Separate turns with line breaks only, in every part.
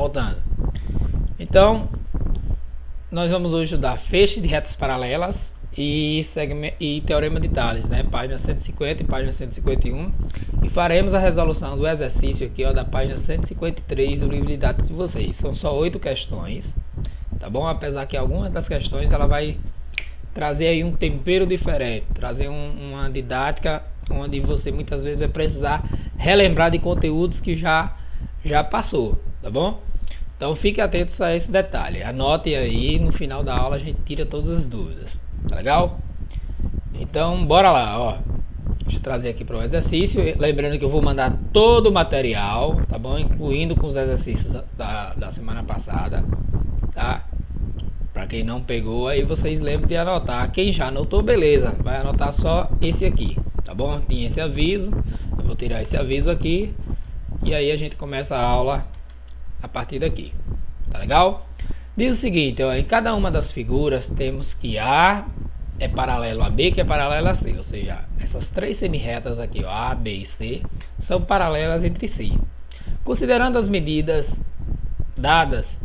voltando. Então, nós vamos hoje estudar feixe de retas paralelas e teorema de Tales, né? Página 150 e página 151. E faremos a resolução do exercício aqui, ó, da página 153 do livro didático de vocês. São só 8 questões, tá bom? Apesar que algumas das questões ela vai trazer aí um tempero diferente, trazer uma didática onde você muitas vezes vai precisar relembrar de conteúdos que já passou, tá bom? Então fique atentos a esse detalhe, anote aí, no final da aula a gente tira todas as dúvidas, tá legal? Então bora lá, ó. Deixa eu trazer aqui para o exercício, lembrando que eu vou mandar todo o material, tá bom? Incluindo com os exercícios da semana passada, tá? Para quem não pegou, aí vocês lembram de anotar. Quem já anotou, beleza, vai anotar só esse aqui, tá bom? Tem esse aviso, eu vou tirar esse aviso aqui e aí a gente começa a aula a partir daqui, tá legal? Diz o seguinte, ó, em cada uma das figuras temos que A é paralelo a B, que é paralelo a C, ou seja, essas três semirretas aqui, ó, A, B e C, são paralelas entre si. Considerando as medidas dadas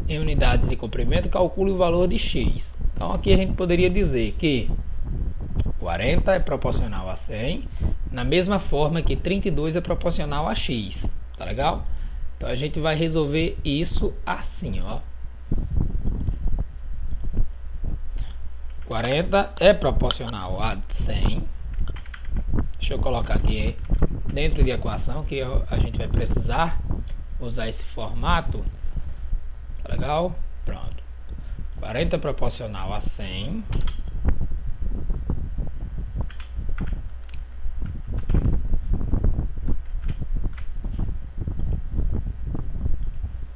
em unidades de comprimento, calcule o valor de x. Então aqui a gente poderia dizer que 40 é proporcional a 100, na mesma forma que 32 é proporcional a x, tá legal? Então a gente vai resolver isso assim, ó. 40 é proporcional a 100. Deixa eu colocar aqui dentro de equação que a gente vai precisar usar esse formato. Tá legal? Pronto. 40 é proporcional a 100.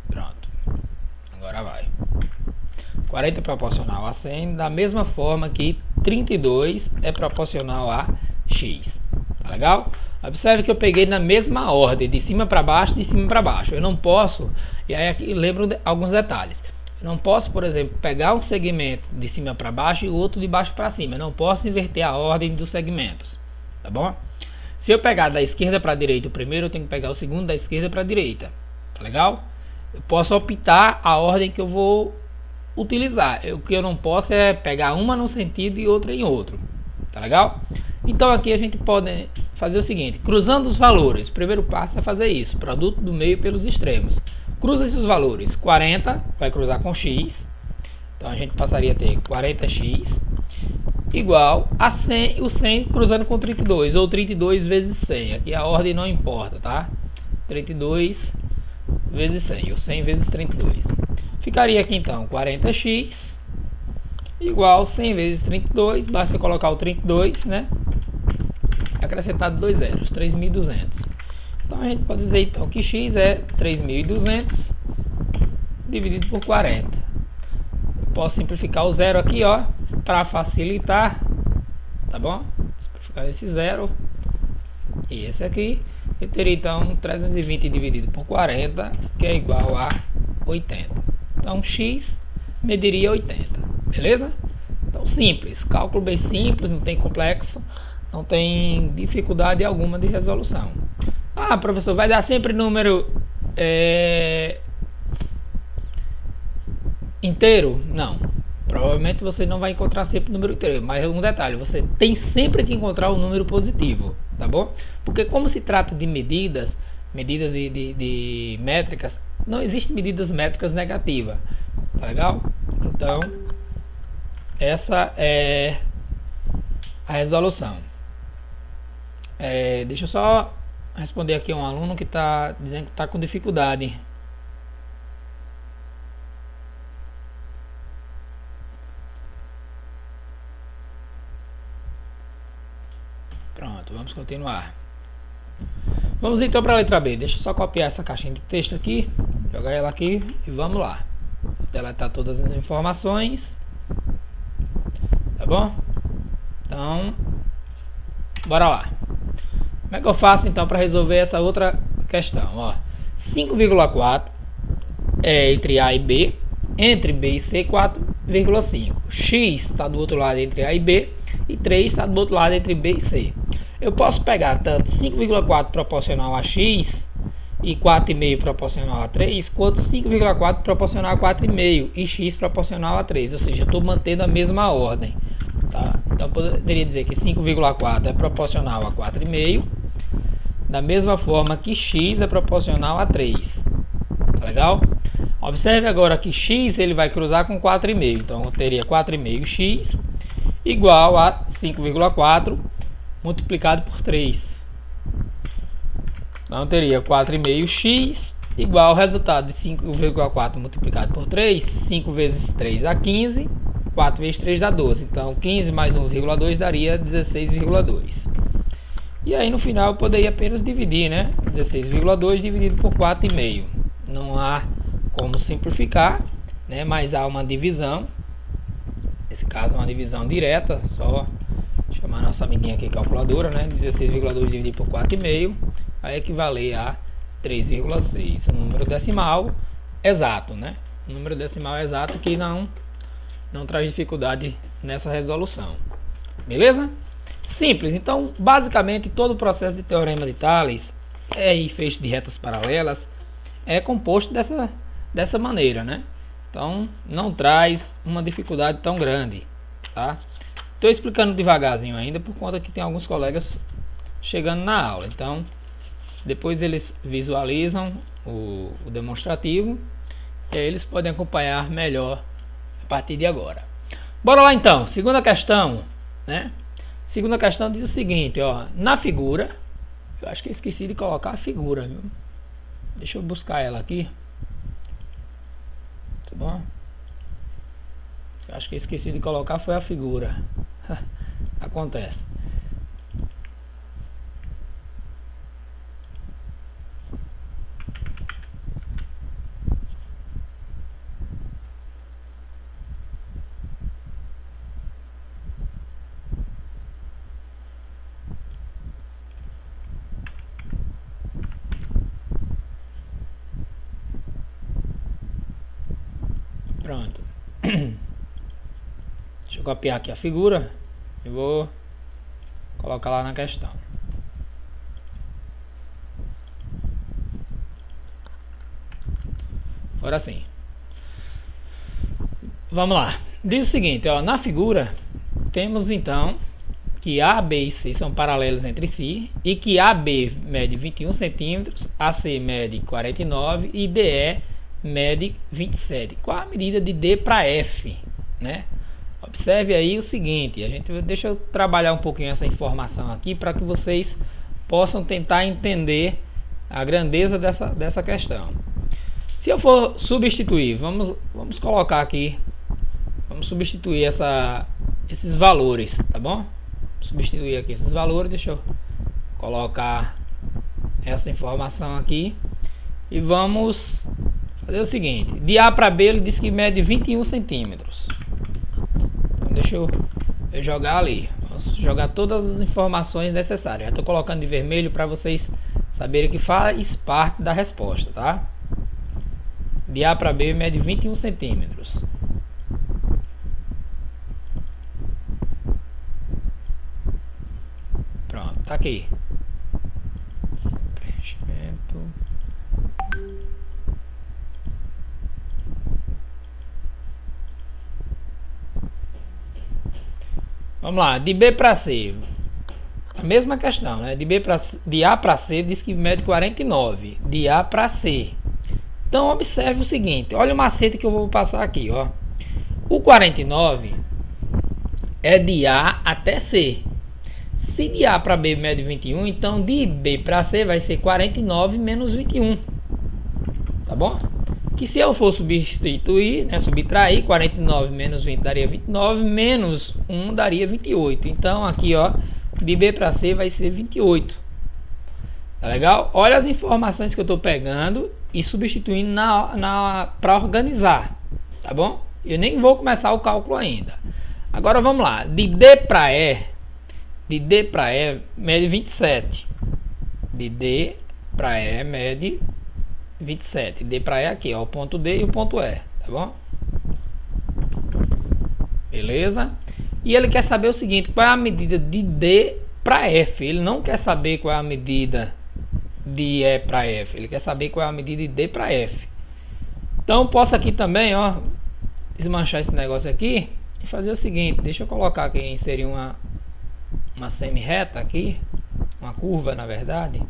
Pronto. Agora vai. 40 é proporcional a 100, da mesma forma que 32 é proporcional a x. Tá legal? Observe que eu peguei na mesma ordem, de cima para baixo, de cima para baixo. Eu não posso, e aí aqui lembro alguns detalhes. Eu não posso, por exemplo, pegar um segmento de cima para baixo e o outro de baixo para cima. Eu não posso inverter a ordem dos segmentos, tá bom? Se eu pegar da esquerda para a direita o primeiro, eu tenho que pegar o segundo da esquerda para a direita, tá legal? Eu posso optar a ordem que eu vou utilizar. O que eu não posso é pegar uma num sentido e outra em outro, tá legal? Então aqui a gente pode fazer o seguinte, cruzando os valores. O primeiro passo é fazer isso, produto do meio pelos extremos. Cruza esses valores, 40 vai cruzar com x, então a gente passaria a ter 40x igual a 100, o 100 cruzando com 32, ou 32 vezes 100, aqui a ordem não importa, tá? 32 vezes 100, ou 100 vezes 32. Ficaria aqui então 40x igual 100 vezes 32, basta colocar o 32, né? Acrescentado 2 zeros, 3.200. Então a gente pode dizer então que x é 3.200 dividido por 40. Eu posso simplificar o zero aqui, ó, para facilitar, tá bom? Simplificar esse zero e esse aqui. Eu teria então 320 dividido por 40, que é igual a 80. Então x mediria 80, beleza? Então simples, cálculo bem simples, não tem complexo, não tem dificuldade alguma de resolução. Ah, professor, vai dar sempre número inteiro? Não, provavelmente você não vai encontrar sempre o número inteiro, mas um detalhe, você tem sempre que encontrar o número positivo, tá bom? Porque como se trata de medidas de métricas, não existem medidas métricas negativas, tá legal? Então essa é a resolução. Deixa eu só responder aqui a um aluno que está dizendo que está com dificuldade. Pronto, vamos continuar. Vamos então para a letra B. Deixa eu só copiar essa caixinha de texto aqui, jogar ela aqui e vamos lá. Deletar todas as informações. Tá bom? Então, bora lá. Como é que eu faço então para resolver essa outra questão? Ó, 5,4 é entre A e B, entre B e C 4,5. X está do outro lado entre A e B e 3 está do outro lado entre B e C. Eu posso pegar tanto 5,4 proporcional a x e 4,5 proporcional a 3, quanto 5,4 proporcional a 4,5 e x proporcional a 3, ou seja, eu estou mantendo a mesma ordem. Tá? Então, eu poderia dizer que 5,4 é proporcional a 4,5, da mesma forma que x é proporcional a 3. Tá legal? Observe agora que x ele vai cruzar com 4,5. Então, eu teria 4,5x igual a 5,4 multiplicado por 3. Então, eu teria 4,5x igual ao resultado de 5,4 multiplicado por 3. 5 vezes 3 dá 15. 4 vezes 3 dá 12. Então, 15 mais 1,2 daria 16,2. E aí, no final, eu poderia apenas dividir, né? 16,2 dividido por 4,5. Não há como simplificar, né? Mas há uma divisão. Nesse caso, uma divisão direta. Só chamar a nossa amiguinha aqui, calculadora, né? 16,2 dividido por 4,5 vai equivaler a 3,6. Um número decimal exato, né? Um número decimal exato que não traz dificuldade nessa resolução. Beleza? Simples. Então, basicamente, todo o processo de teorema de Tales e fecho de retas paralelas é composto dessa maneira, né? Então, não traz uma dificuldade tão grande, tá? Estou explicando devagarzinho ainda por conta que tem alguns colegas chegando na aula. Então, depois eles visualizam o demonstrativo e aí eles podem acompanhar melhor a partir de agora. Bora lá então, segunda questão, né? Segunda questão diz o seguinte, ó, na figura, eu acho que eu esqueci de colocar a figura, viu? Deixa eu buscar ela aqui. Tá bom? Eu acho que eu esqueci de colocar foi a figura. Acontece. Pronto. Deixa eu copiar aqui a figura e vou colocar lá na questão. Agora sim. Vamos lá. Diz o seguinte, ó, na figura temos então que A, B e C são paralelos entre si e que AB mede 21 centímetros, AC mede 49 e DE mede 27. Qual a medida de D para F, né? Observe aí o seguinte, deixa eu trabalhar um pouquinho essa informação aqui para que vocês possam tentar entender a grandeza dessa questão. Se eu for substituir, vamos colocar aqui, vamos substituir esses valores, tá bom? Substituir aqui esses valores, deixa eu colocar essa informação aqui e vamos fazer o seguinte, de A para B ele diz que mede 21 centímetros. Então deixa eu jogar ali, vamos jogar todas as informações necessárias. Já estou colocando de vermelho para vocês saberem que faz parte da resposta, tá? De A para B mede 21 centímetros. Pronto, tá aqui. Preenchimento. Vamos lá, de B para C. A mesma questão, né? De A para C diz que mede 49. De A para C. Então observe o seguinte, olha o macete que eu vou passar aqui, ó. O 49 é de A até C. Se de A para B mede 21, então de B para C vai ser 49 menos 21. Tá bom? Que se eu for substituir, né, subtrair, 49 menos 20 daria 29, menos 1 daria 28. Então aqui, ó, de B para C vai ser 28. Tá legal? Olha as informações que eu estou pegando e substituindo para organizar, tá bom? Eu nem vou começar o cálculo ainda. Agora vamos lá, de D para E mede 27. De D para E mede 27. D para E aqui, ó, o ponto D e o ponto E, tá bom? Beleza? E ele quer saber o seguinte, qual é a medida de D para F? Ele não quer saber qual é a medida de E para F, ele quer saber qual é a medida de D para F. Então posso aqui também, ó, desmanchar esse negócio aqui e fazer o seguinte, deixa eu colocar aqui, inserir uma semi-reta aqui, uma curva na verdade.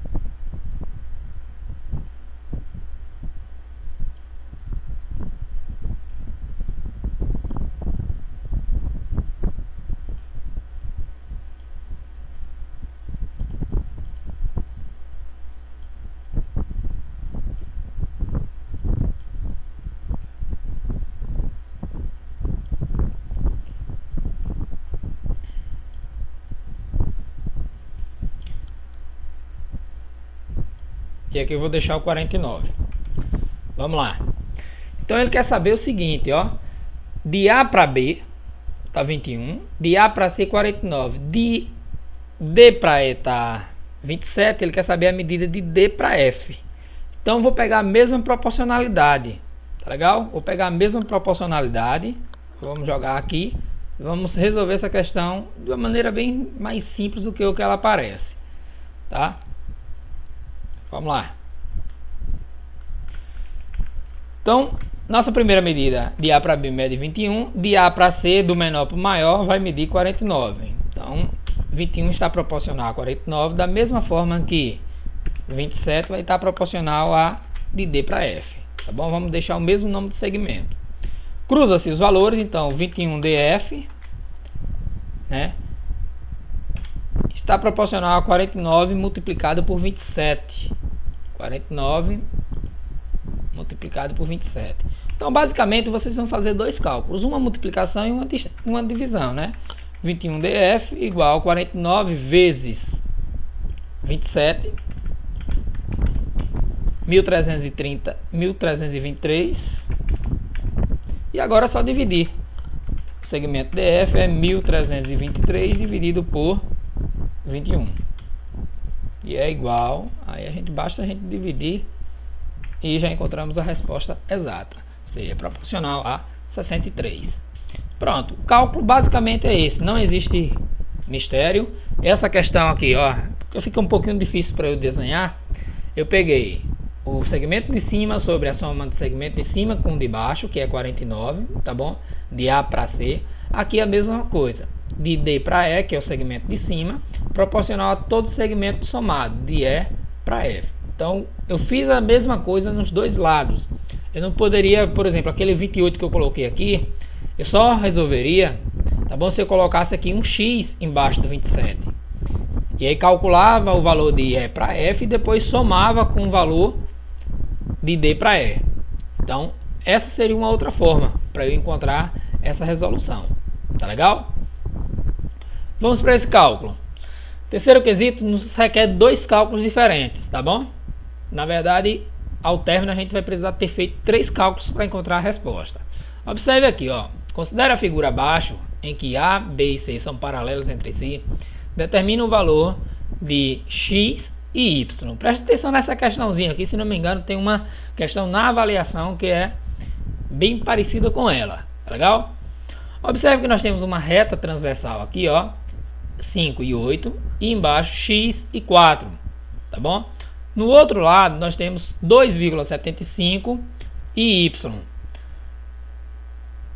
E aqui eu vou deixar o 49. Vamos lá. Então ele quer saber o seguinte, ó. De A para B, tá 21. De A para C, 49. De D para E, tá 27. Ele quer saber a medida de D para F. Então vou pegar a mesma proporcionalidade. Tá legal? Vou pegar a mesma proporcionalidade. Vamos jogar aqui. Vamos resolver essa questão de uma maneira bem mais simples do que o que ela parece. Tá? Vamos lá. Então, nossa primeira medida de A para B mede 21, de A para C, do menor para o maior, vai medir 49. Então, 21 está proporcional a 49, da mesma forma que 27 vai estar proporcional a de D para F. Tá bom? Vamos deixar o mesmo nome de segmento. Cruza-se os valores, então 21 DF, né? Está proporcional a 49 multiplicado por 27. 49 multiplicado por 27. Então, basicamente, vocês vão fazer dois cálculos. Uma multiplicação e uma divisão, né? 21 DF igual a 49 vezes 27. 1330, 1323. E agora é só dividir. O segmento DF é 1323 dividido por 21. E é igual, aí basta a gente dividir e já encontramos a resposta exata. Ou seja, é proporcional a 63. Pronto, o cálculo basicamente é esse, não existe mistério. Essa questão aqui, ó, fica um pouquinho difícil para eu desenhar. Eu peguei o segmento de cima sobre a soma do segmento de cima com o de baixo, que é 49, tá bom? De A para C. Aqui é a mesma coisa. De D para E, que é o segmento de cima, proporcional a todo segmento somado, de E para F. Então, eu fiz a mesma coisa nos dois lados. Eu não poderia, por exemplo, aquele 28 que eu coloquei aqui, eu só resolveria, tá bom? Se eu colocasse aqui um X embaixo do 27. E aí calculava o valor de E para F e depois somava com o valor de D para E. Então, essa seria uma outra forma para eu encontrar essa resolução. Tá legal? Vamos para esse cálculo. Terceiro quesito nos requer dois cálculos diferentes, tá bom? Na verdade, ao término a gente vai precisar ter feito 3 cálculos para encontrar a resposta. Observe aqui, ó. Considere a figura abaixo, em que A, B e C são paralelos entre si. Determina o valor de X e Y. Preste atenção nessa questãozinha aqui, se não me engano, tem uma questão na avaliação que é bem parecida com ela. Tá legal? Observe que nós temos uma reta transversal aqui, ó. 5 e 8, e embaixo X e 4, tá bom? No outro lado nós temos 2,75 e Y. O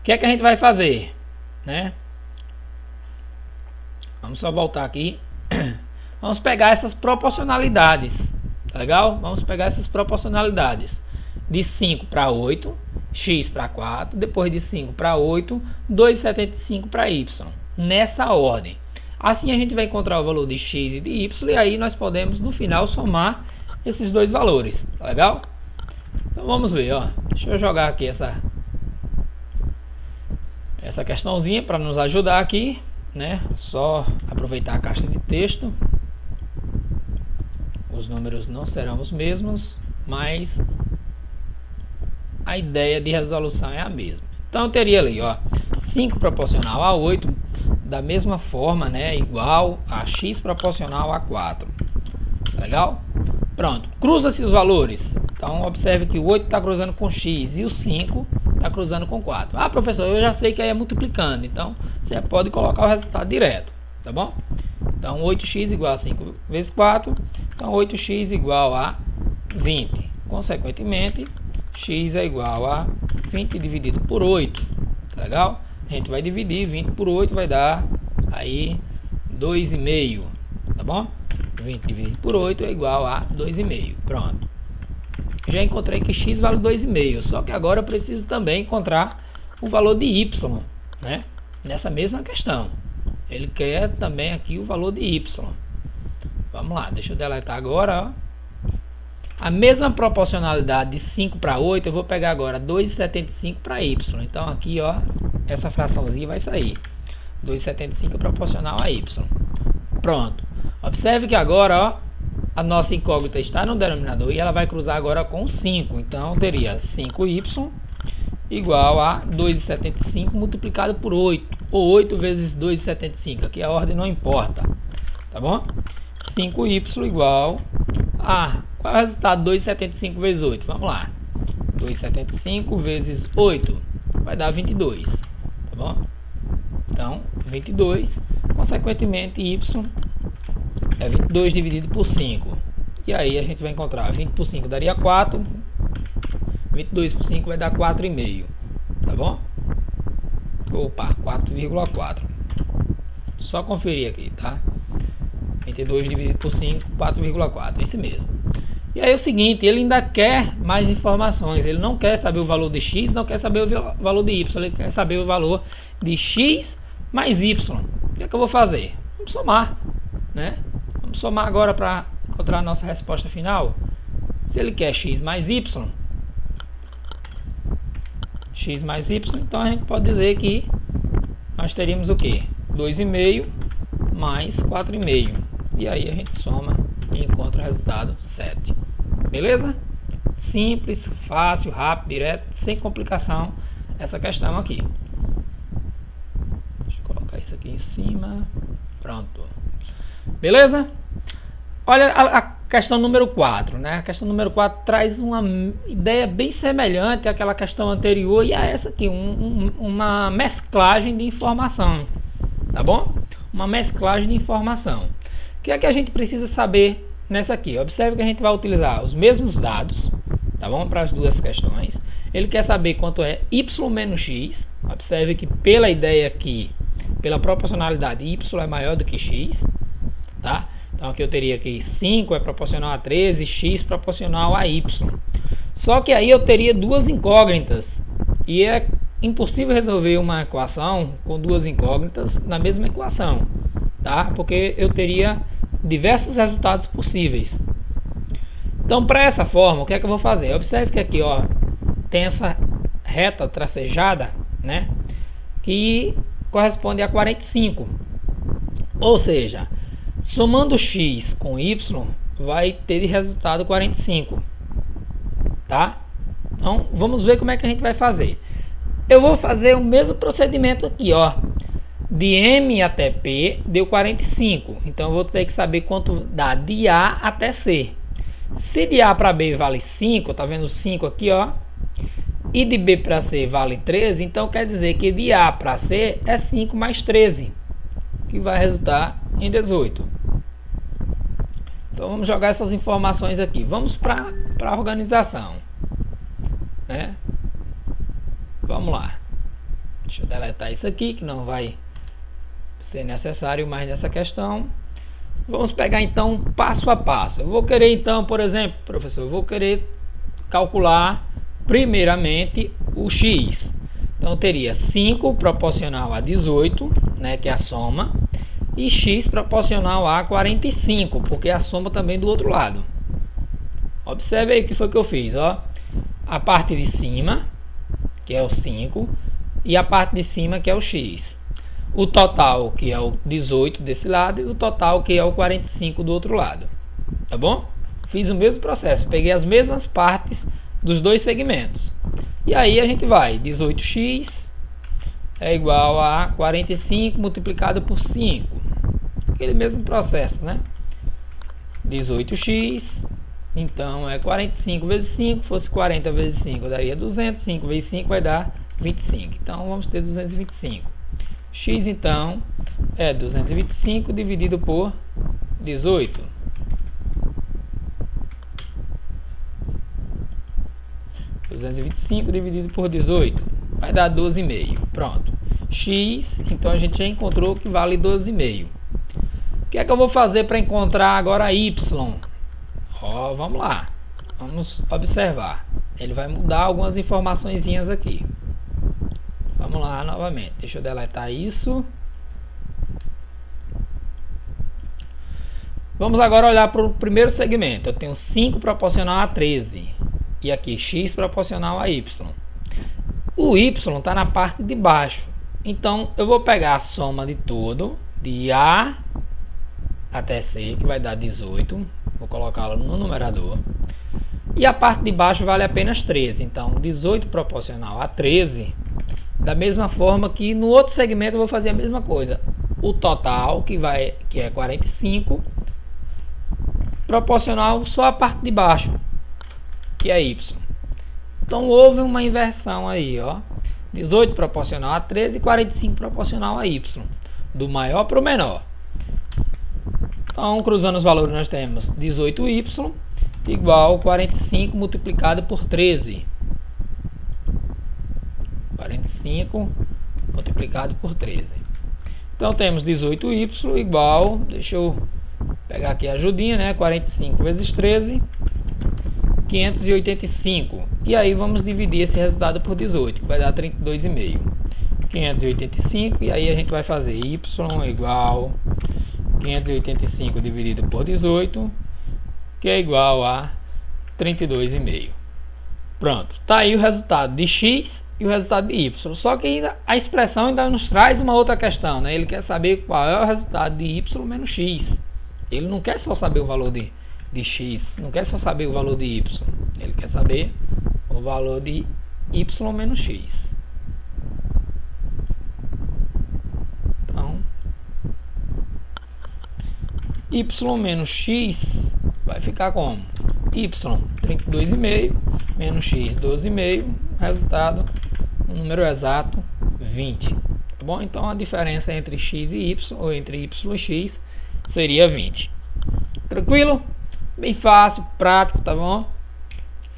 que é que a gente vai fazer, né? Vamos só voltar aqui. Vamos pegar essas proporcionalidades, tá legal? Vamos pegar essas proporcionalidades. De 5 para 8, X para 4, depois de 5 para 8, 2,75 para Y. Nessa ordem. Assim a gente vai encontrar o valor de X e de Y, e aí nós podemos no final somar esses dois valores, tá legal? Então vamos ver, ó. Deixa eu jogar aqui essa questãozinha para nos ajudar aqui, né? Só aproveitar a caixa de texto. Os números não serão os mesmos, mas a ideia de resolução é a mesma. Então eu teria ali, ó, 5 proporcional a 8, da mesma forma, né, igual a X proporcional a 4. Legal? Pronto, cruza-se os valores. Então observe que o 8 está cruzando com X e o 5 está cruzando com 4. Ah, professor, eu já sei que aí é multiplicando, então você pode colocar o resultado direto, tá bom? Então 8x igual a 5 vezes 4, Então 8x igual a 20. Consequentemente, x é igual a 20 dividido por 8. Tá legal? A gente vai dividir 20 por 8, vai dar aí 2,5. Tá bom? 20 dividido por 8 é igual a 2,5. Pronto. Já encontrei que x vale 2,5. Só que agora eu preciso também encontrar o valor de y, né? Nessa mesma questão. Ele quer também aqui o valor de y. Vamos lá, deixa eu deletar agora, ó. A mesma proporcionalidade de 5 para 8, eu vou pegar agora 2,75 para y. Então aqui, ó, essa fraçãozinha vai sair. 2,75 é proporcional a y. Pronto. Observe que agora, ó, a nossa incógnita está no denominador e ela vai cruzar agora com 5. Então teria 5y igual a 2,75 multiplicado por 8. Ou 8 vezes 2,75. Aqui a ordem não importa. Tá bom? 5y igual a... Qual é o resultado? 2,75 vezes 8. Vamos lá. 2,75 vezes 8 vai dar 22. Tá bom? Então, 22. Consequentemente, y é 22 dividido por 5. E aí a gente vai encontrar 20 por 5 daria 4. 22 por 5 vai dar 4,5. Tá bom? Opa, 4,4. Só conferir aqui, tá? 22 dividido por 5, 4,4. Esse mesmo. E aí é o seguinte, ele ainda quer mais informações. Ele não quer saber o valor de x, não quer saber o valor de y. Ele quer saber o valor de x mais y. O que é que eu vou fazer? Vamos somar, né? Vamos somar agora para encontrar a nossa resposta final. Se ele quer x mais y, então a gente pode dizer que nós teríamos o quê? 2,5 mais 4,5. E aí a gente soma e encontra o resultado 7. Beleza? Simples, fácil, rápido, direto, sem complicação essa questão aqui. Deixa eu colocar isso aqui em cima. Pronto. Beleza? Olha a questão número 4, né? A questão número 4 traz uma ideia bem semelhante àquela questão anterior e a essa aqui, uma mesclagem de informação, tá bom? Uma mesclagem de informação. O que é que a gente precisa saber nessa aqui? Observe que a gente vai utilizar os mesmos dados, tá bom? Para as duas questões. Ele quer saber quanto é y menos x. Observe que pela ideia aqui, pela proporcionalidade, y é maior do que x, tá? Então aqui eu teria que 5 é proporcional a 13, x proporcional a y. Só que aí eu teria duas incógnitas. E é impossível resolver uma equação com duas incógnitas na mesma equação, tá? Porque eu teria diversos resultados possíveis. Então, para essa forma, o que é que eu vou fazer? Observe que aqui, ó, tem essa reta tracejada, né? Que corresponde a 45. Ou seja, somando x com y, vai ter de resultado 45. Tá? Então, vamos ver como é que a gente vai fazer. Eu vou fazer o mesmo procedimento aqui, ó. De M até P deu 45. Então, eu vou ter que saber quanto dá de A até C. Se de A para B vale 5, tá vendo 5 aqui, ó. E de B para C vale 13, então quer dizer que de A para C é 5 mais 13. Que vai resultar em 18. Então vamos jogar essas informações aqui. Vamos para a organização, né? Vamos lá. Deixa eu deletar isso aqui, que não vai ser necessário mais nessa questão. Vamos pegar então passo a passo. Eu vou querer então, por exemplo, professor, eu vou querer calcular primeiramente o x. Então eu teria 5 proporcional a 18, né, que é a soma. E x proporcional a 45, porque a soma também do outro lado. Observe aí o que foi que eu fiz, ó. A parte de cima, que é o 5, e a parte de cima, que é o x. O total, que é o 18 desse lado, e o total, que é o 45 do outro lado. Tá bom? Fiz o mesmo processo, peguei as mesmas partes dos dois segmentos. E aí a gente vai, 18x é igual a 45 multiplicado por 5. Aquele mesmo processo, né? 18x, então é 45 vezes 5, fosse 40 vezes 5, daria 200, 5 vezes 5 vai dar 25. Então vamos ter 225. X então é 225 dividido por 18. 225 dividido por 18 vai dar 12,5. Pronto. X, então a gente já encontrou que vale 12,5. O que é que eu vou fazer para encontrar agora Y? Ó, vamos lá. Vamos observar. Ele vai mudar algumas informaçõezinhas aqui. Vamos lá novamente. Deixa eu deletar isso. Vamos agora olhar para o primeiro segmento. Eu tenho 5 proporcional a 13. E aqui x proporcional a y. O y está na parte de baixo. Então eu vou pegar a soma de tudo, de A até C, que vai dar 18. Vou colocá-lo no numerador. E a parte de baixo vale apenas 13. Então 18 proporcional a 13. Da mesma forma que no outro segmento eu vou fazer a mesma coisa. O total, que é 45, proporcional só a parte de baixo, que é y. Então houve uma inversão aí, ó. 18 proporcional a 13 e 45 proporcional a y. Do maior para o menor. Então, cruzando os valores, nós temos 18y igual 45 multiplicado por 13. 45 multiplicado por 13. Então temos 18y igual, deixa eu pegar aqui a ajudinha, né? 45 vezes 13, 585. E aí vamos dividir esse resultado por 18, que vai dar 32,5. 585, e aí a gente vai fazer y igual 585 dividido por 18, que é igual a 32,5. Pronto, tá aí o resultado de x e o resultado de y. Só que ainda a expressão ainda nos traz uma outra questão, né? Ele quer saber qual é o resultado de y menos x. Ele não quer só saber o valor de x, não quer só saber o valor de y. Ele quer saber o valor de y menos x. Então, y menos x vai ficar como? Y 32,5 menos x 12,5, resultado, um número exato 20. Tá bom? Então a diferença entre x e y, ou entre y e x, seria 20. Tranquilo? Bem fácil, prático, tá bom?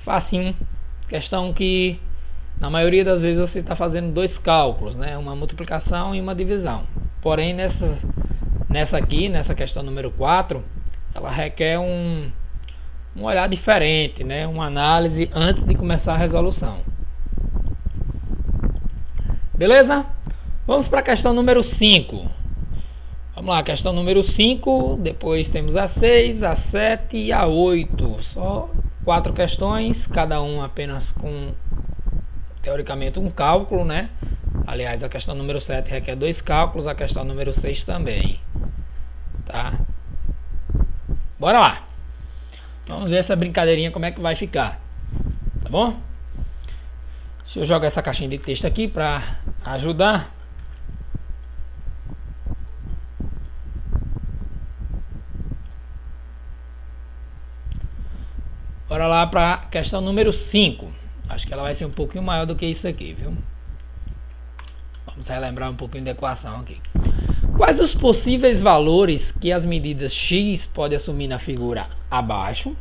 Facinho. Questão que na maioria das vezes você está fazendo dois cálculos, né? Uma multiplicação e uma divisão. Porém nessa questão número 4, ela requer um olhar diferente, né? Uma análise antes de começar a resolução. Beleza? Vamos para a questão número 5. Vamos lá, questão número 5, depois temos a 6, a 7 e a 8. Só 4 questões, cada uma apenas com, teoricamente, um cálculo, né? Aliás, a questão número 7 requer 2 cálculos, a questão número 6 também. Tá? Bora lá! Vamos ver essa brincadeirinha como é que vai ficar. Tá bom? Deixa eu jogar essa caixinha de texto aqui para ajudar. Bora lá para a questão número 5. Acho que ela vai ser um pouquinho maior do que isso aqui, viu? Vamos relembrar um pouquinho da equação aqui. Quais os possíveis valores que as medidas x podem assumir na figura abaixo,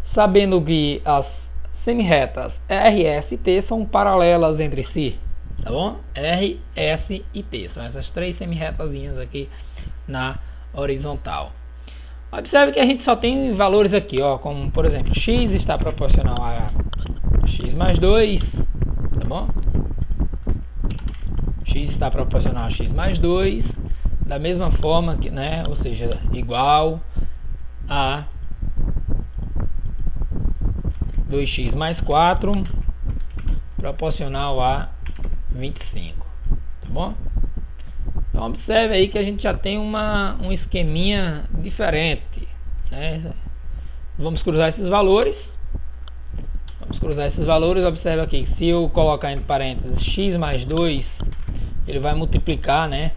sabendo que as semirretas R, S e T são paralelas entre si? Tá bom? R, S e T. São essas três semirretazinhas aqui na horizontal. Observe que a gente só tem valores aqui, ó, como por exemplo, x está proporcional a x mais 2, tá bom? X está proporcional a x mais 2, da mesma forma que, né, ou seja, igual a 2x mais 4 proporcional a 25, tá bom? Então observe aí que a gente já tem um esqueminha diferente, né? Vamos cruzar esses valores. Observe aqui que se eu colocar entre parênteses x mais 2, ele vai multiplicar, né,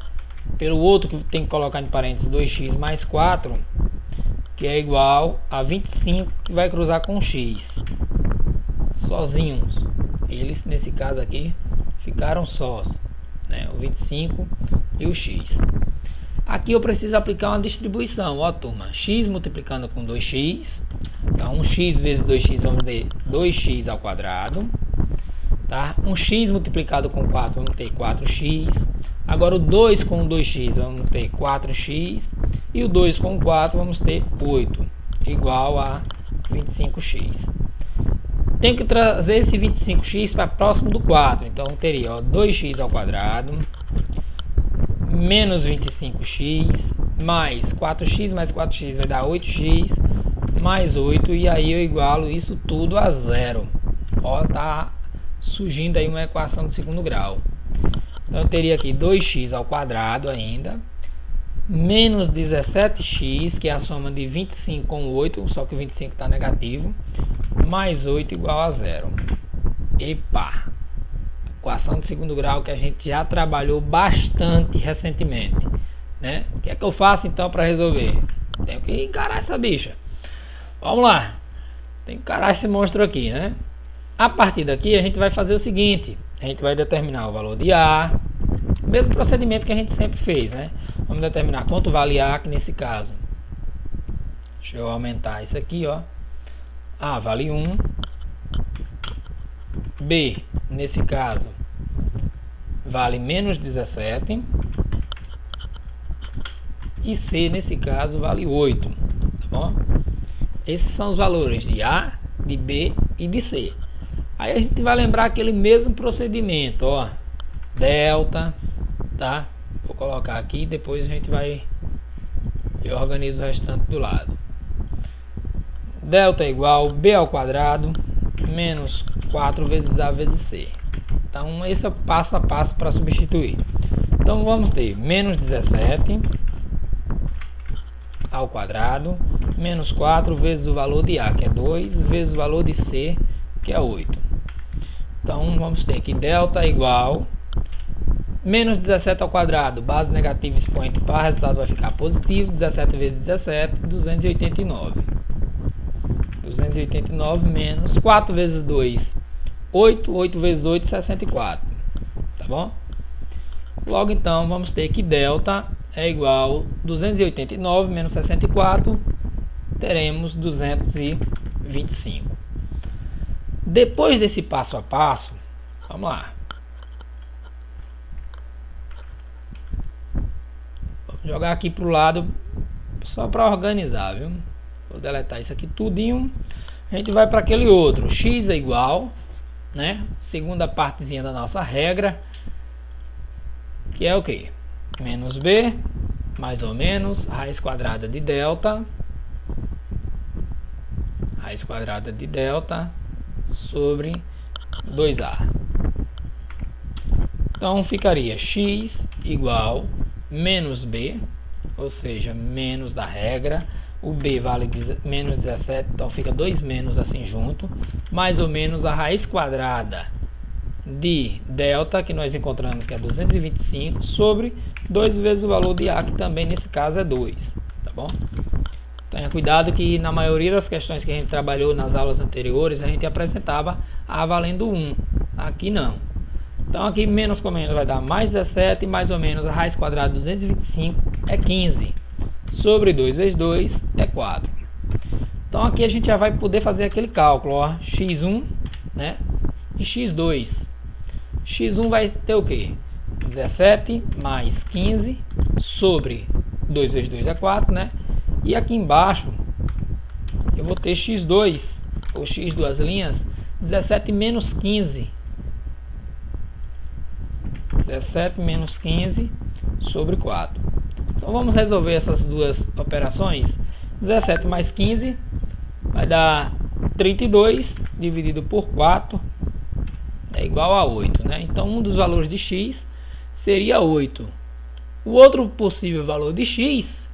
pelo outro que tem que colocar entre parênteses 2x mais 4, que é igual a 25, que vai cruzar com x. Sozinhos. Eles, nesse caso aqui, ficaram sós, né? O 25 e o x. Aqui eu preciso aplicar uma distribuição, ó turma, x multiplicando com 2x, então 1x vezes 2x vamos ter 2x ao quadrado, tá? Um x multiplicado com 4, vamos ter 4x. Agora o 2 com 2x, vamos ter 4x. E o 2 com 4, vamos ter 8, igual a 25x. Tenho que trazer esse 25x para próximo do 4. Então, teria 2x ao quadrado, menos 25x, mais 4x vai dar 8x, mais 8. E aí eu igualo isso tudo a zero. Ó, tá surgindo aí uma equação de segundo grau. Então, eu teria aqui 2x ao quadrado ainda, menos 17x, que é a soma de 25 com 8, só que o 25 está negativo, mais 8 igual a zero. Epa! Equação de segundo grau que a gente já trabalhou bastante recentemente, né? O que é que eu faço então para resolver? Tenho que encarar essa bicha. Vamos lá. Tem que encarar esse monstro aqui, né? A partir daqui a gente vai fazer o seguinte. A gente vai determinar o valor de A. O mesmo procedimento que a gente sempre fez, né? Vamos determinar quanto vale A, que nesse caso. Deixa eu aumentar isso aqui, ó. A vale 1. B, nesse caso, vale menos 17. E C, nesse caso, vale 8. Tá bom? Esses são os valores de A, de B e de C. Aí a gente vai lembrar aquele mesmo procedimento, ó. Delta, tá? Vou colocar aqui, depois a gente vai... Eu organizo o restante do lado. Delta é igual B ao quadrado menos 4 vezes A vezes C. Então esse é o passo a passo para substituir. Então vamos ter menos 17 ao quadrado menos 4 vezes o valor de A, que é 2, vezes o valor de C, que é 8. Então vamos ter que delta é igual menos 17 ao quadrado, base negativa, expoente par, o resultado vai ficar positivo. 17 vezes 17, 289. 289 menos 4 vezes 2, 8. 8 vezes 8, 64. Tá bom? Logo então, vamos ter que delta é igual a 289 menos 64, teremos 225. Depois desse passo a passo, vamos lá. Vou jogar aqui para o lado só para organizar, viu? Vou deletar isso aqui tudinho. A gente vai para aquele outro. X é igual, né? Segunda partezinha da nossa regra, que é o que? Menos B, mais ou menos, raiz quadrada de delta. Raiz quadrada de delta sobre 2A. Então ficaria x igual menos B, ou seja, menos da regra. O B vale menos 17, então fica 2 menos assim junto, mais ou menos a raiz quadrada de delta, que nós encontramos que é 225, sobre 2 vezes o valor de A, que também nesse caso é 2, tá bom? Tenha cuidado que na maioria das questões que a gente trabalhou nas aulas anteriores, a gente apresentava A valendo 1, aqui não. Então aqui menos com menos vai dar mais 17, mais ou menos a raiz quadrada de 225 é 15. Sobre 2 vezes 2 é 4. Então aqui a gente já vai poder fazer aquele cálculo, ó, x1, né, e x2. x1 vai ter o que? 17 mais 15 sobre 2 vezes 2 é 4, né? E aqui embaixo eu vou ter x2, ou x duas linhas, 17 menos 15. 17 menos 15 sobre 4. Então vamos resolver essas duas operações. 17 mais 15 vai dar 32 dividido por 4 é igual a 8, né? Então um dos valores de x seria 8. O outro possível valor de x,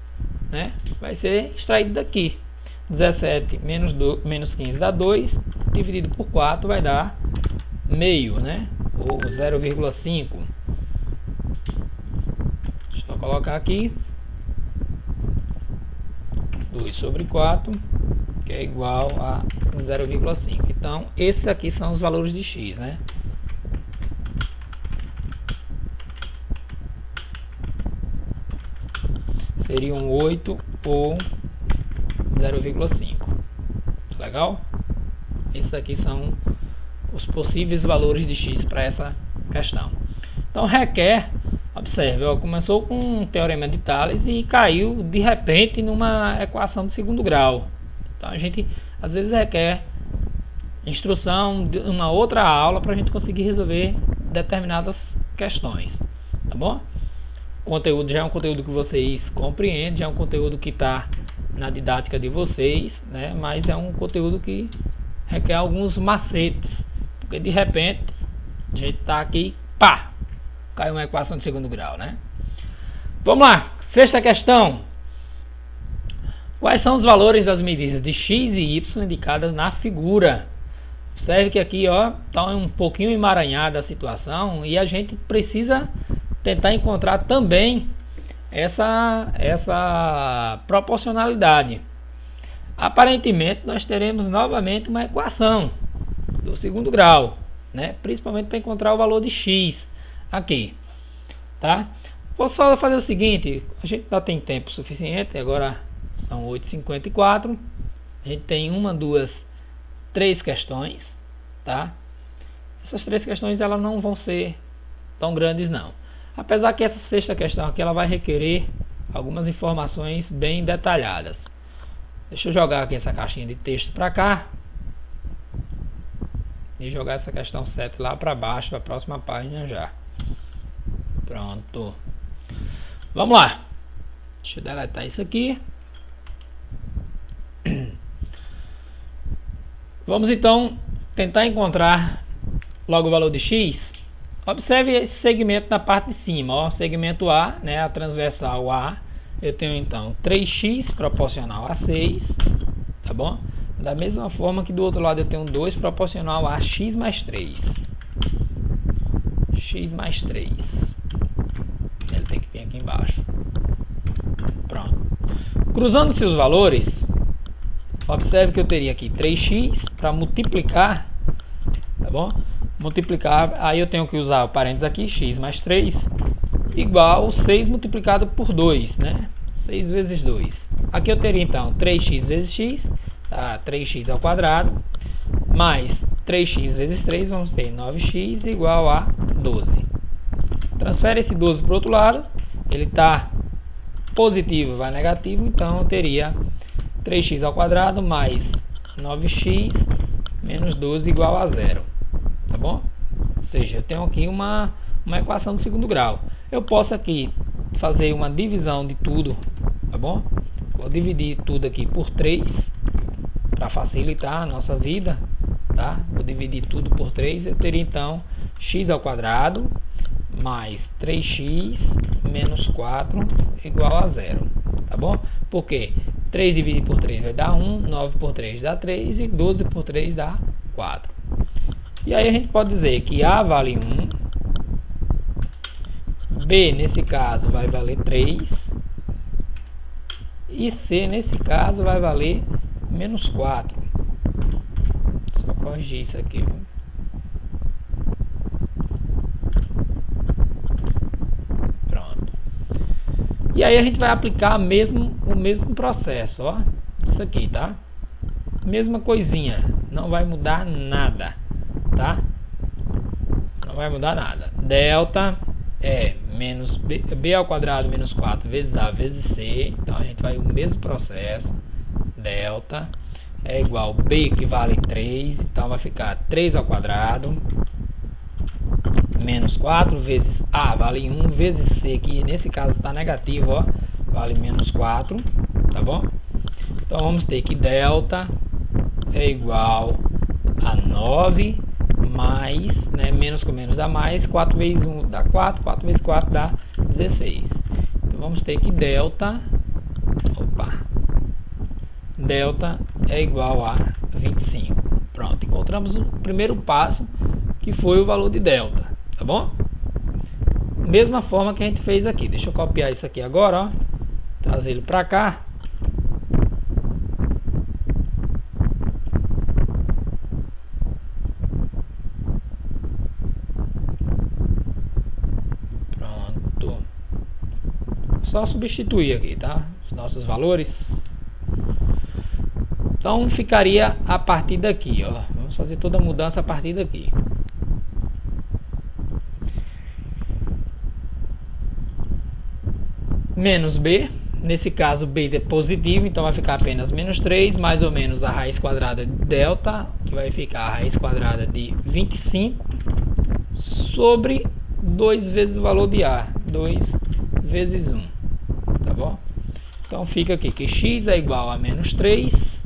né, vai ser extraído daqui. 17 menos 15 dá 2, dividido por 4 vai dar meio, né? Ou 0,5. Deixa eu colocar aqui 2 sobre 4, que é igual a 0,5. Então esses aqui são os valores de x, né? Seriam 8 ou 0,5. Legal? Esses aqui são os possíveis valores de x para essa questão. Então requer, observe, ó, começou com um teorema de Tales e caiu de repente numa equação de segundo grau. Então a gente às vezes requer instrução de uma outra aula para a gente conseguir resolver determinadas questões, tá bom? O conteúdo já é um conteúdo que vocês compreendem, já é um conteúdo que está na didática de vocês, né? Mas é um conteúdo que requer alguns macetes, porque de repente a gente está aqui, pá, caiu uma equação de segundo grau, né? Vamos lá, sexta questão. Quais são os valores das medidas de x e y indicadas na figura? Observe que aqui está um pouquinho emaranhada a situação e a gente precisa tentar encontrar também essa proporcionalidade. Aparentemente nós teremos novamente uma equação do segundo grau, né? Principalmente para encontrar o valor de x aqui, tá? Vou só fazer o seguinte, a gente já tem tempo suficiente, agora são 8h54, a gente tem 1, 2, 3 questões, tá? Essas 3 questões elas não vão ser tão grandes não. Apesar que essa sexta questão aqui ela vai requerer algumas informações bem detalhadas. Deixa eu jogar aqui essa caixinha de texto para cá e jogar essa questão 7 lá para baixo, para a próxima página já. Pronto. Vamos lá. Deixa eu deletar isso aqui. Vamos então tentar encontrar logo o valor de x. Observe esse segmento na parte de cima, ó, segmento A, né, a transversal A. Eu tenho então 3x proporcional a 6, tá bom? Da mesma forma que do outro lado eu tenho 2 proporcional a x mais 3. X mais 3. Ele tem que vir aqui embaixo. Pronto. Cruzando-se os valores, observe que eu teria aqui 3x para multiplicar, tá bom? Multiplicar, aí eu tenho que usar o parênteses aqui, x mais 3, igual 6 multiplicado por 2, né? 6 vezes 2. Aqui eu teria então 3x vezes x, tá? 3x ao quadrado, mais 3x vezes 3, vamos ter 9x igual a 12. Transfere esse 12 para o outro lado, ele está positivo, vai negativo, então eu teria 3x ao quadrado mais 9x menos 12 igual a 0. Tá bom? Ou seja, eu tenho aqui uma equação do segundo grau. Eu posso aqui fazer uma divisão de tudo, tá bom? Vou dividir tudo aqui por 3 para facilitar a nossa vida, tá? Vou dividir tudo por 3, eu teria então x ao quadrado mais 3x menos 4 igual a 0, tá bom? Por quê? 3 dividido por 3 vai dar 1, 9 por 3 dá 3 e 12 por 3 dá 4. E aí a gente pode dizer que A vale 1, B nesse caso vai valer 3 e C nesse caso vai valer menos 4. Só corrigir isso aqui. Pronto. E aí a gente vai aplicar o mesmo processo, ó. Isso aqui, tá? Mesma coisinha, não vai mudar nada. Tá? Não vai mudar nada. Delta é menos b ao quadrado menos 4 vezes a vezes c. Então a gente vai o mesmo processo. Delta é igual a b que vale 3. Então vai ficar 3 ao quadrado menos 4 vezes a vale 1 vezes c, que nesse caso está negativo, ó, vale menos 4. Tá bom? Então vamos ter que delta é igual a 9 mais, né, menos com menos dá mais, 4 vezes 1 dá 4, 4 vezes 4 dá 16. Então vamos ter que delta é igual a 25. Pronto, encontramos o primeiro passo, que foi o valor de delta, tá bom? Mesma forma que a gente fez aqui. Deixa eu copiar isso aqui agora, ó, trazer ele para cá. Só substituir aqui, tá? Os nossos valores. Então ficaria a partir daqui, ó. Vamos fazer toda a mudança a partir daqui. Menos b, nesse caso b é positivo, então vai ficar apenas menos 3, mais ou menos a raiz quadrada de delta, que vai ficar a raiz quadrada de 25, sobre 2 vezes o valor de a, 2 vezes 1, tá bom? Então fica aqui que x é igual a menos 3,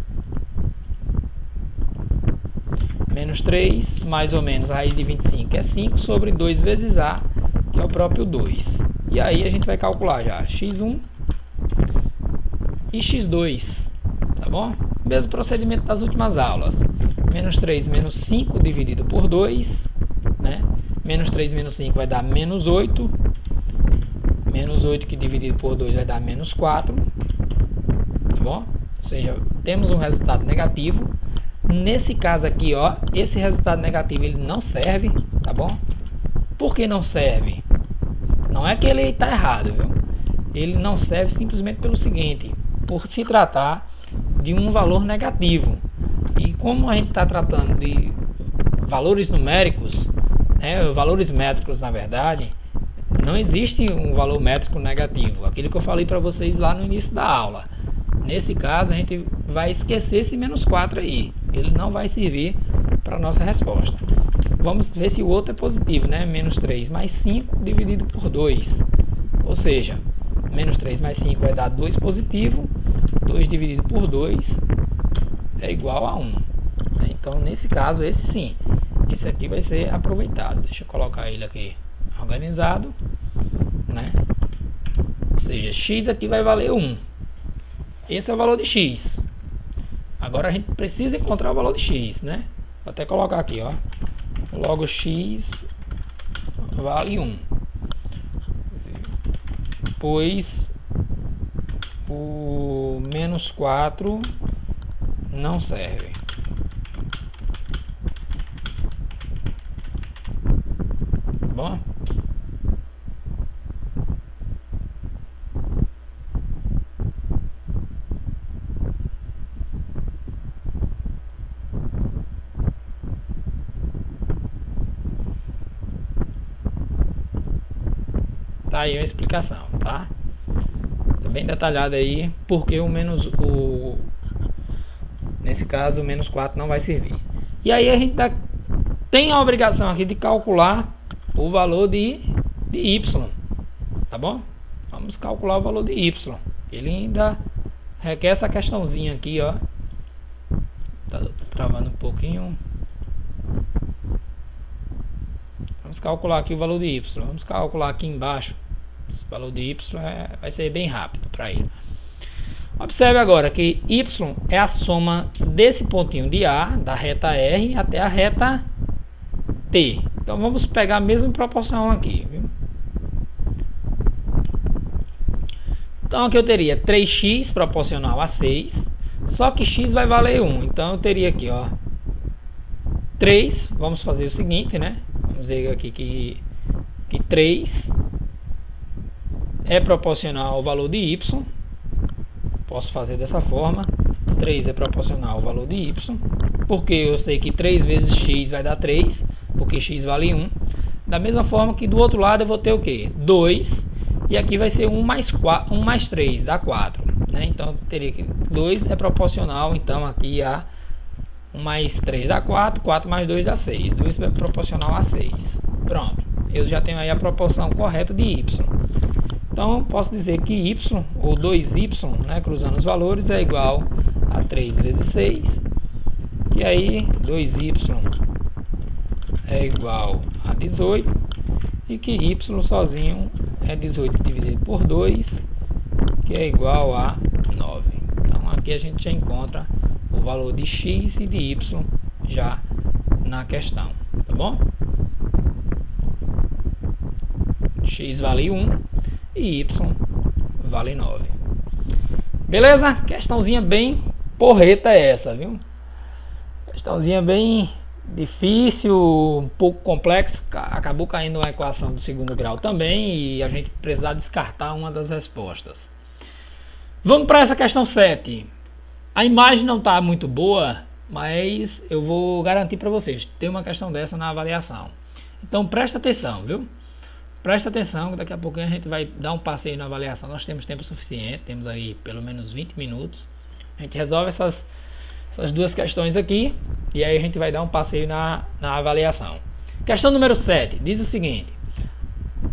mais ou menos a raiz de 25 é 5, sobre 2 vezes a, que é o próprio 2. E aí a gente vai calcular já x1 e x2, tá bom? Mesmo procedimento das últimas aulas. Menos 3 menos 5 dividido por 2, né? Menos 3 menos 5 vai dar menos 8. Menos 8 que dividido por 2 vai dar menos 4, tá bom? Ou seja, temos um resultado negativo. Nesse caso aqui, ó, esse resultado negativo ele não serve, tá bom? Por que não serve? Não é que ele está errado, viu? Ele não serve simplesmente pelo seguinte, por se tratar de um valor negativo. E como a gente está tratando de valores numéricos, né, valores métricos na verdade, não existe um valor métrico negativo. Aquilo que eu falei para vocês lá no início da aula. Nesse caso a gente vai esquecer esse menos 4 aí. Ele não vai servir para a nossa resposta. Vamos ver se o outro é positivo, né? Menos 3 mais 5 dividido por 2. Ou seja, menos 3 mais 5 vai dar 2 positivo. 2 dividido por 2 é igual a 1. Então, nesse caso, esse sim. Esse aqui vai ser aproveitado. Deixa eu colocar ele aqui organizado, né? Ou seja, x aqui vai valer 1. Esse é o valor de x. Agora a gente precisa encontrar o valor de x, né? Vou até colocar aqui, ó. Logo x vale 1. Pois o menos 4 não serve. Bom? Tá aí a explicação, tá? Bem detalhado aí, porque nesse caso o menos 4 não vai servir. E aí a gente tem a obrigação aqui de calcular o valor de y, tá bom? Vamos calcular o valor de y. Ele ainda requer essa questãozinha aqui, ó. Tá travando um pouquinho. Vamos calcular aqui o valor de y. Vamos calcular aqui embaixo. Esse valor de y vai ser bem rápido para ele. Observe agora que y é a soma desse pontinho de A, da reta R, até a reta T. Então vamos pegar a mesma proporção aqui, viu? Então aqui eu teria 3x proporcional a 6, só que x vai valer 1. Então eu teria aqui, ó, 3, vamos fazer o seguinte, né? Vamos dizer aqui que 3 é proporcional ao valor de y. Posso fazer dessa forma. 3 é proporcional ao valor de y, porque eu sei que 3 vezes x vai dar 3, porque x vale 1. Da mesma forma que do outro lado eu vou ter o quê? 2, e aqui vai ser 1 mais 3, dá 4. Né? Então eu teria que 2 é proporcional então aqui a 1 mais 3 dá 4, 4 mais 2 dá 6. 2 é proporcional a 6. Pronto, eu já tenho aí a proporção correta de y. Então, posso dizer que y, ou 2y, né, cruzando os valores, é igual a 3 vezes 6. E aí, 2y é igual a 18. E que y sozinho é 18 dividido por 2, que é igual a 9. Então, aqui a gente já encontra o valor de x e de y já na questão, tá bom? X vale 1. E y vale 9. Beleza? Questãozinha bem porreta essa, viu? Questãozinha bem difícil, um pouco complexa. Acabou caindo uma equação do segundo grau também e a gente precisar descartar uma das respostas. Vamos para essa questão 7. A imagem não está muito boa, mas eu vou garantir para vocês, tem uma questão dessa na avaliação. Então presta atenção, viu? Presta atenção, que daqui a pouquinho a gente vai dar um passeio na avaliação. Nós temos tempo suficiente, temos aí pelo menos 20 minutos. A gente resolve essas duas questões aqui e aí a gente vai dar um passeio na avaliação. Questão número 7 diz o seguinte: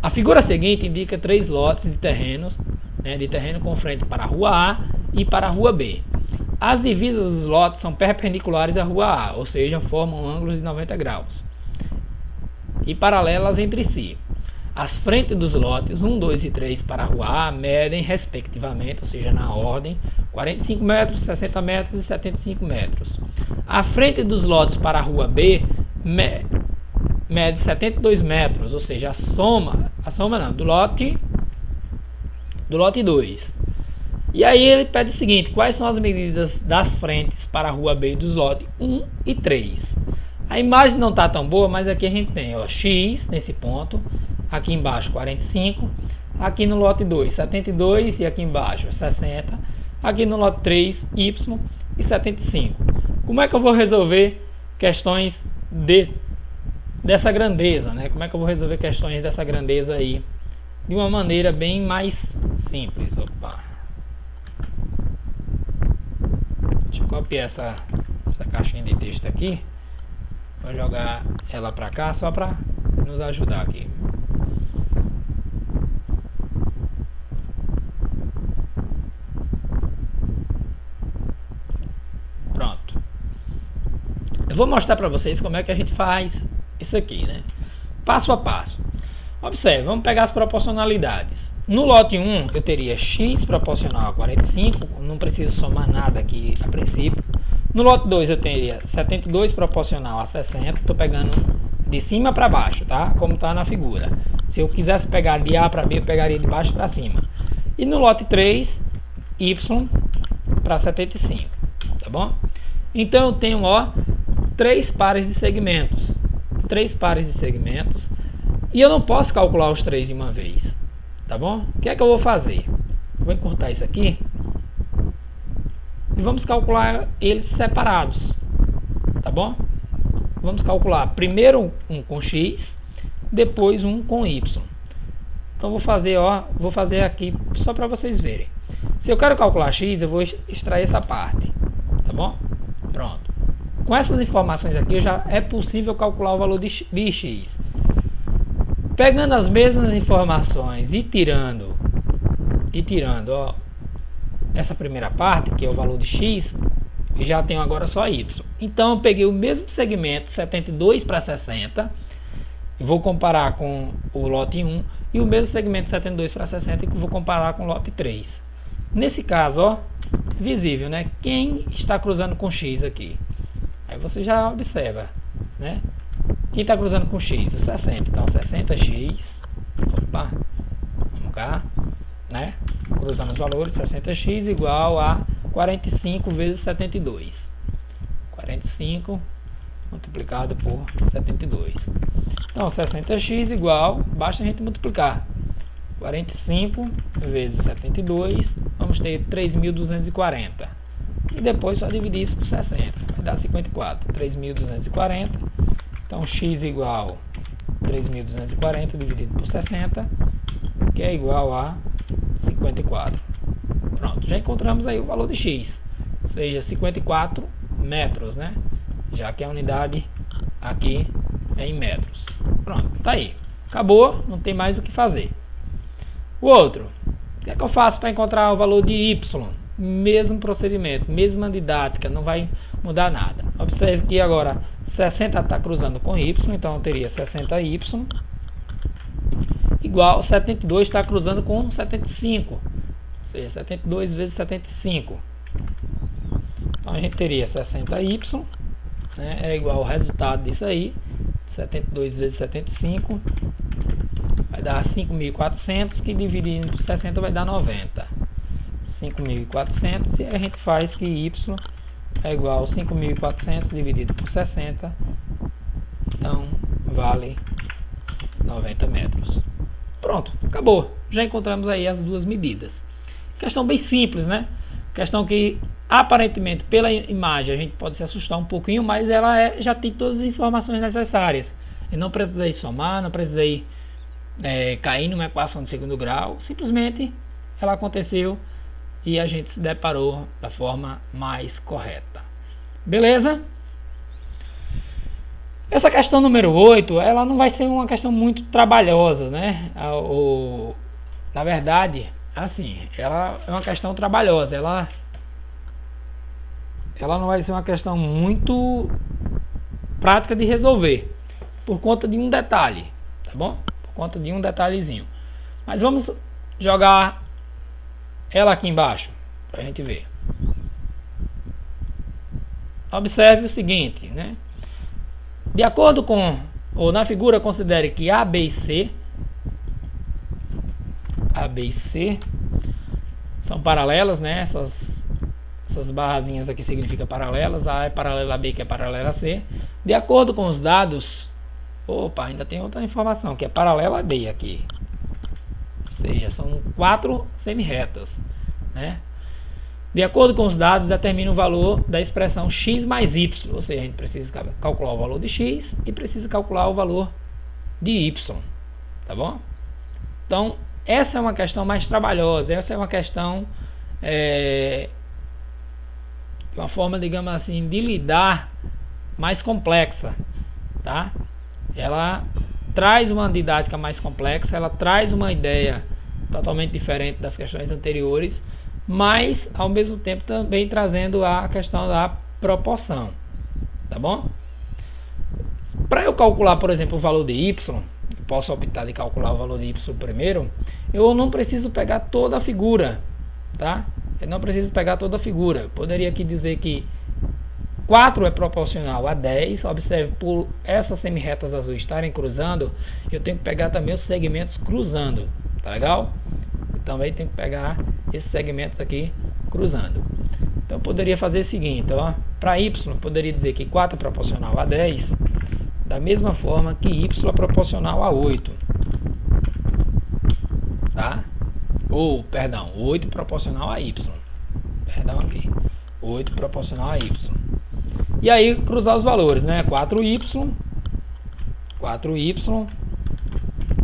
a figura seguinte indica 3 lotes de terrenos, de terreno com frente para a rua A e para a rua B. As divisas dos lotes são perpendiculares à rua A, ou seja, formam ângulos de 90 graus e paralelas entre si. As frentes dos lotes 1, 2 e 3 para a rua A medem respectivamente, ou seja, na ordem, 45 metros, 60 metros e 75 metros. A frente dos lotes para a rua B mede 72 metros, ou seja, a soma não, do lote 2. E aí ele pede o seguinte: quais são as medidas das frentes para a rua B dos lotes 1 e 3? A imagem não está tão boa, mas aqui a gente tem X nesse ponto, aqui embaixo 45, aqui no lote 2 72 e aqui embaixo 60, aqui no lote 3 Y e 75. Como é que eu vou resolver questões dessa grandeza, né? Como é que eu vou resolver questões dessa grandeza aí de uma maneira bem mais simples? Opa. Deixa eu copiar essa caixinha de texto aqui. Vou jogar ela para cá só para nos ajudar aqui. Pronto. Eu vou mostrar para vocês como é que a gente faz isso aqui, né? Passo a passo. Observe, vamos pegar as proporcionalidades. No lote 1 eu teria x proporcional a 45, não preciso somar nada aqui a princípio. No lote 2 eu teria 72 proporcional a 60, estou pegando de cima para baixo, tá? Como está na figura. Se eu quisesse pegar de A para B, eu pegaria de baixo para cima. E no lote 3, y para 75, tá bom? Então eu tenho, ó, 3 pares de segmentos. 3 pares de segmentos. E eu não posso calcular os 3 de uma vez, tá bom? O que é que eu vou fazer? Eu vou encurtar isso aqui. E vamos calcular eles separados, tá bom? Vamos calcular primeiro um com x, depois um com y. Então vou fazer aqui só para vocês verem. Se eu quero calcular x, eu vou extrair essa parte, tá bom? Pronto. Com essas informações aqui já é possível calcular o valor de x. Pegando as mesmas informações e tirando, ó, essa primeira parte, que é o valor de x, eu já tenho agora só y. Então eu peguei o mesmo segmento, 72 para 60, e vou comparar com o lote 1, e o mesmo segmento 72 para 60, que vou comparar com o lote 3. Nesse caso, ó, visível, né? Quem está cruzando com x aqui? Aí você já observa, né? Quem está cruzando com x? O 60. Então 60x, opa, vamos cá, né? Cruzando os valores, 60x igual a 45 vezes 72. 45 multiplicado por 72. Então 60x igual, basta a gente multiplicar. 45 vezes 72, vamos ter 3.240. E depois só dividir isso por 60, vai dar 54. 3.240. Então x igual 3.240 dividido por 60, que é igual a 54. Pronto, já encontramos aí o valor de x, ou seja, 54 metros, né? Já que a unidade aqui é em metros. Pronto, tá aí. Acabou, não tem mais o que fazer. O outro, o que é que eu faço para encontrar o valor de y? Mesmo procedimento, mesma didática, não vai mudar nada. Observe que agora 60 está cruzando com y, então eu teria 60y igual 72 está cruzando com 75, ou seja, 72 vezes 75. Então a gente teria 60y, né, é igual ao resultado disso aí, 72 vezes 75, vai dar 5.400, que dividindo por 60 vai dar 90. 5.400, e a gente faz que y é igual a 5.400 dividido por 60, então vale 90 metros. Pronto, acabou. Já encontramos aí as duas medidas. Questão bem simples, né? Questão que aparentemente pela imagem a gente pode se assustar um pouquinho, mas ela já tem todas as informações necessárias. Eu não precisei somar, não precisei cair numa equação de segundo grau, simplesmente ela aconteceu e a gente se deparou da forma mais correta. Beleza? Essa questão número 8, ela não vai ser uma questão muito trabalhosa, né? Na verdade, assim, ela é uma questão trabalhosa, ela não vai ser uma questão muito prática de resolver, por conta de um detalhe, tá bom? Por conta de um detalhezinho. Mas vamos jogar ela aqui embaixo, pra gente ver. Observe o seguinte, né? De acordo com, ou na figura, considere que A, B e C são paralelas, né? Essas barrazinhas aqui significam paralelas. A é paralela a B, que é paralela a C. De acordo com os dados, ainda tem outra informação, que é paralela a D aqui. Ou seja, são 4 semi-retas, né? De acordo com os dados, determina o valor da expressão x mais y. Ou seja, a gente precisa calcular o valor de x e precisa calcular o valor de y. Tá bom? Então, essa é uma questão mais trabalhosa. Essa é uma questão, uma forma, digamos assim, de lidar mais complexa. Tá? Ela traz uma didática mais complexa, ela traz uma ideia totalmente diferente das questões anteriores, mas ao mesmo tempo também trazendo a questão da proporção, tá bom? Para eu calcular, por exemplo, o valor de y, posso optar de calcular o valor de y primeiro, eu não preciso pegar toda a figura, tá? Eu não preciso pegar toda a figura. Eu poderia aqui dizer que 4 é proporcional a 10, observe, por essas semi-retas azuis estarem cruzando, eu tenho que pegar também os segmentos cruzando, tá legal? Também tem que pegar esses segmentos aqui cruzando. Então eu poderia fazer o seguinte, ó, para y poderia dizer que 4 é proporcional a 10, da mesma forma que y é proporcional a 8. Tá? Ou, perdão, 8 proporcional a y. Perdão aqui. 8 proporcional a y. E aí cruzar os valores, né? 4y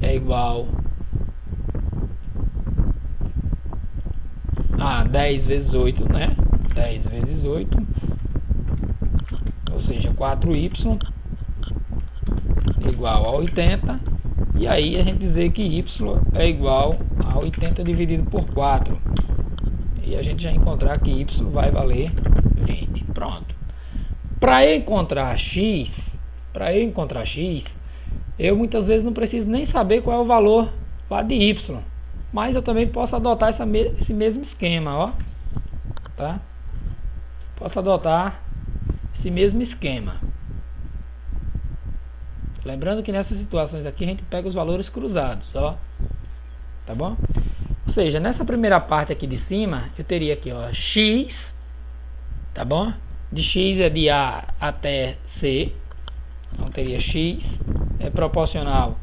é igual a 10 vezes 8, né? 10 vezes 8, ou seja, 4y igual a 80. E aí a gente dizer que y é igual a 80 dividido por 4. E a gente já encontrar que y vai valer 20. Pronto. Para eu encontrar x, eu muitas vezes não preciso nem saber qual é o valor lá de y. Mas eu também posso adotar esse mesmo esquema, ó. Tá? Posso adotar esse mesmo esquema. Lembrando que nessas situações aqui a gente pega os valores cruzados, ó. Tá bom? Ou seja, nessa primeira parte aqui de cima, eu teria aqui, ó, x, tá bom? De x é de A até C. Então teria x é proporcional.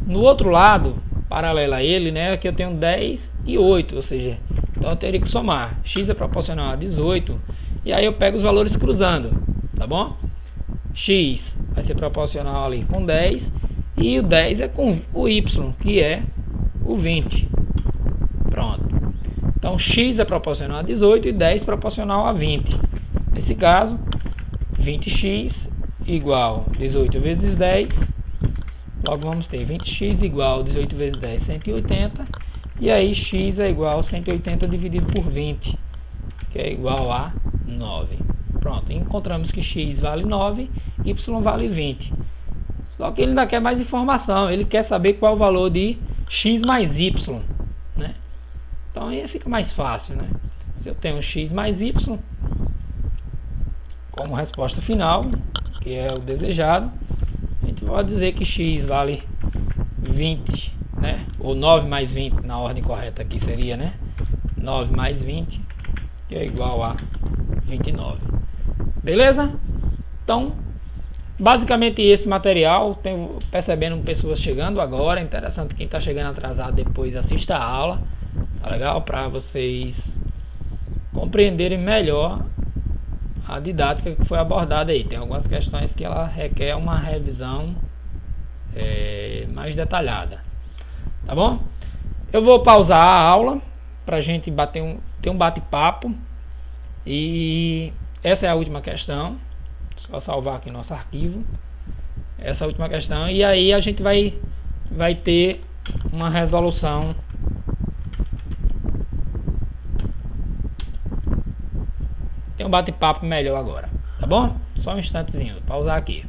No outro lado, paralelo a ele, né, aqui eu tenho 10 e 8, ou seja, então eu teria que somar. X é proporcional a 18, e aí eu pego os valores cruzando, tá bom? X vai ser proporcional ali com 10, e o 10 é com o y, que é o 20. Pronto. Então x é proporcional a 18 e 10 proporcional a 20. Nesse caso, 20x igual 18 vezes 10. Logo vamos ter 20x igual 18 vezes 10, 180. E aí x é igual a 180 dividido por 20, que é igual a 9. Pronto, encontramos que x vale 9, y vale 20. Só que ele ainda quer mais informação, ele quer saber qual é o valor de x mais y, né? Então aí fica mais fácil, né? Se eu tenho x mais y como resposta final, que é o desejado, a gente pode dizer que x vale 20, né? Ou 9 mais 20, na ordem correta aqui seria, né? 9 mais 20, que é igual a 29. Beleza? Então, basicamente esse material, tenho percebendo pessoas chegando agora, interessante quem está chegando atrasado depois assista a aula, tá legal? Para vocês compreenderem melhor a didática que foi abordada aí. Tem algumas questões que ela requer uma revisão mais detalhada, tá bom? Eu vou pausar a aula pra gente ter um bate-papo, e essa é a última questão. Só salvar aqui nosso arquivo, essa é a última questão, e aí a gente vai ter uma resolução tem um bate-papo melhor agora, tá bom? Só um instantezinho, vou pausar aqui.